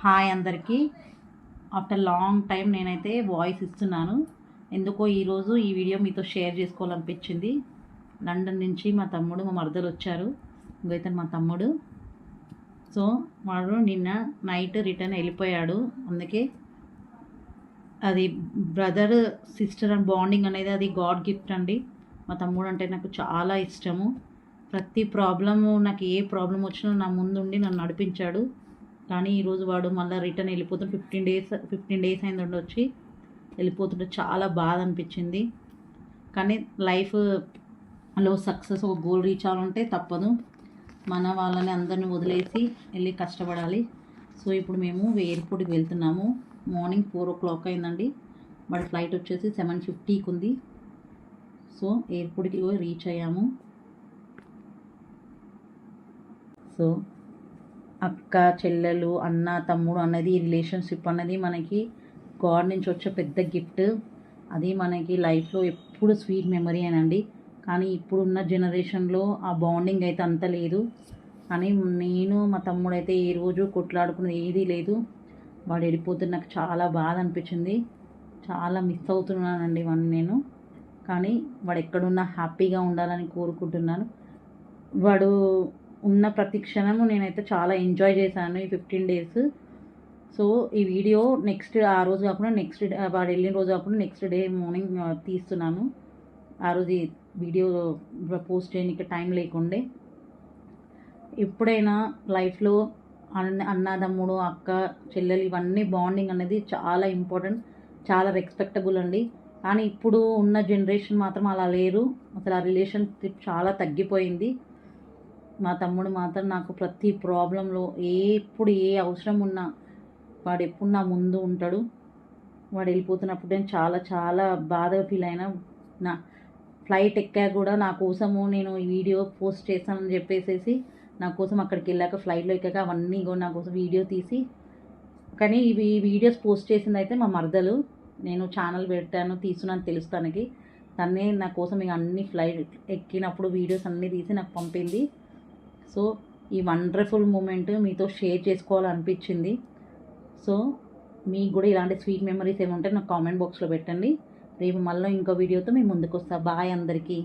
Hi అందరికీ. After long time నేనైతే voice ఇస్తున్నాను. ఎందుకో ఈరోజు ఈ వీడియో మీతో షేర్ చేసుకోవాలనిపించింది. లండన్ నుంచి మా తమ్ముడు మా మరదలు వచ్చారు. ఇంకైతే మా తమ్ముడు. సో వాడు నిన్న నైట్ రిటర్న్ వెళ్ళిపోయాడు. అందుకే అది బ్రదర్ సిస్టర్ అండ్ బాండింగ్ అనేది అది గాడ్ గిఫ్ట్ అండి. మా తమ్ముడు అంటే నాకు చాలా ఇష్టము. ప్రతి ప్రాబ్లము, నాకు ఏ ప్రాబ్లం వచ్చినా నా ముందుండి నన్ను నడిపించాడు. కానీ ఈరోజు వాడు మళ్ళీ రిటర్న్ వెళ్ళిపోతుంటే 15 డేస్ అయింది ఉండొచ్చి వెళ్ళిపోతుంటే చాలా బాధ అనిపించింది. కానీ లైఫ్లో సక్సెస్ ఒక గోల్ రీచ్ అవ్వాలంటే తప్పదు. మన వాళ్ళని అందరిని వదిలేసి వెళ్ళి కష్టపడాలి. సో ఇప్పుడు మేము ఎయిర్పోర్ట్కి వెళ్తున్నాము. మార్నింగ్ 4 o'clock అయిందండి. వాడి ఫ్లైట్ వచ్చేసి 7:50కి ఉంది. సో ఎయిర్పోర్ట్కి రీచ్ అయ్యాము. సో అక్క చెల్లెలు అన్న తమ్ముడు అన్నది రిలేషన్షిప్ అన్నది మనకి గాడ్ నుంచి వచ్చే పెద్ద గిఫ్ట్. అది మనకి లైఫ్లో ఎప్పుడు స్వీట్ మెమరీ అనండి. కానీ ఇప్పుడున్న జనరేషన్లో ఆ బాండింగ్ అయితే అంత లేదు. కానీ నేను మా తమ్ముడు అయితే ఏ రోజు కొట్లాడుకున్నది ఏదీ లేదు. వాడు వెళ్ళిపోతే నాకు చాలా బాధ అనిపించింది. చాలా మిస్ అవుతున్నానండి వాడిని నేను. కానీ వాడు ఎక్కడున్నా హ్యాపీగా ఉండాలని కోరుకుంటున్నాను. వాడు ఉన్న ప్రతి క్షణము నేనైతే చాలా ఎంజాయ్ చేశాను ఈ 15 డేస్. సో ఈ వీడియో నెక్స్ట్ ఆ రోజు కాకుండా నెక్స్ట్ డే, వాడు వెళ్ళిన రోజు కాకుండా నెక్స్ట్ డే మార్నింగ్ తీస్తున్నాను. ఆ రోజు ఈ వీడియో పోస్ట్ చేయడానికి టైం లేకుండే. ఎప్పుడైనా లైఫ్లో అన్నదమ్ముడు అక్క చెల్లెలు ఇవన్నీ బాండింగ్ అనేది చాలా ఇంపార్టెంట్, చాలా రెస్పెక్టబుల్ అండి. కానీ ఇప్పుడు ఉన్న జనరేషన్ మాత్రం అలా లేరు. అసలు ఆ రిలేషన్షిప్ చాలా తగ్గిపోయింది. మా తమ్ముడు మాత్రం నాకు ప్రతి ప్రాబ్లంలో ఎప్పుడు ఏ అవసరం ఉన్నా వాడు ఎప్పుడు నా ముందు ఉంటాడు. వాడు వెళ్ళిపోతున్నప్పుడు నేను చాలా చాలా బాధగా ఫీల్ అయినా. నా ఫ్లైట్ ఎక్కా కూడా నా కోసము నేను ఈ వీడియో పోస్ట్ చేస్తానని చెప్పేసి నా కోసం అక్కడికి వెళ్ళాక ఫ్లైట్లో ఎక్కాక అవన్నీ కూడా నా కోసం వీడియో తీసి, కానీ ఇవి వీడియోస్ పోస్ట్ చేసింది అయితే మా మరదలు. నేను ఛానల్ పెట్టాను తీస్తున్నాను తెలుస్తానికి. తనే నా కోసం ఇక అన్ని ఫ్లైట్ ఎక్కినప్పుడు వీడియోస్ అన్నీ తీసి నాకు పంపింది. సో ఈ వండర్ఫుల్ మూమెంట్ మీతో షేర్ చేసుకోవాలనిపించింది. సో మీకు కూడా ఇలాంటి స్వీట్ మెమరీస్ ఏమి ఉంటే నాకు కామెంట్ బాక్స్లో పెట్టండి. రేపు మళ్ళీ ఇంకో వీడియోతో మేము ముందుకు వస్తాను. బాయ్ అందరికీ.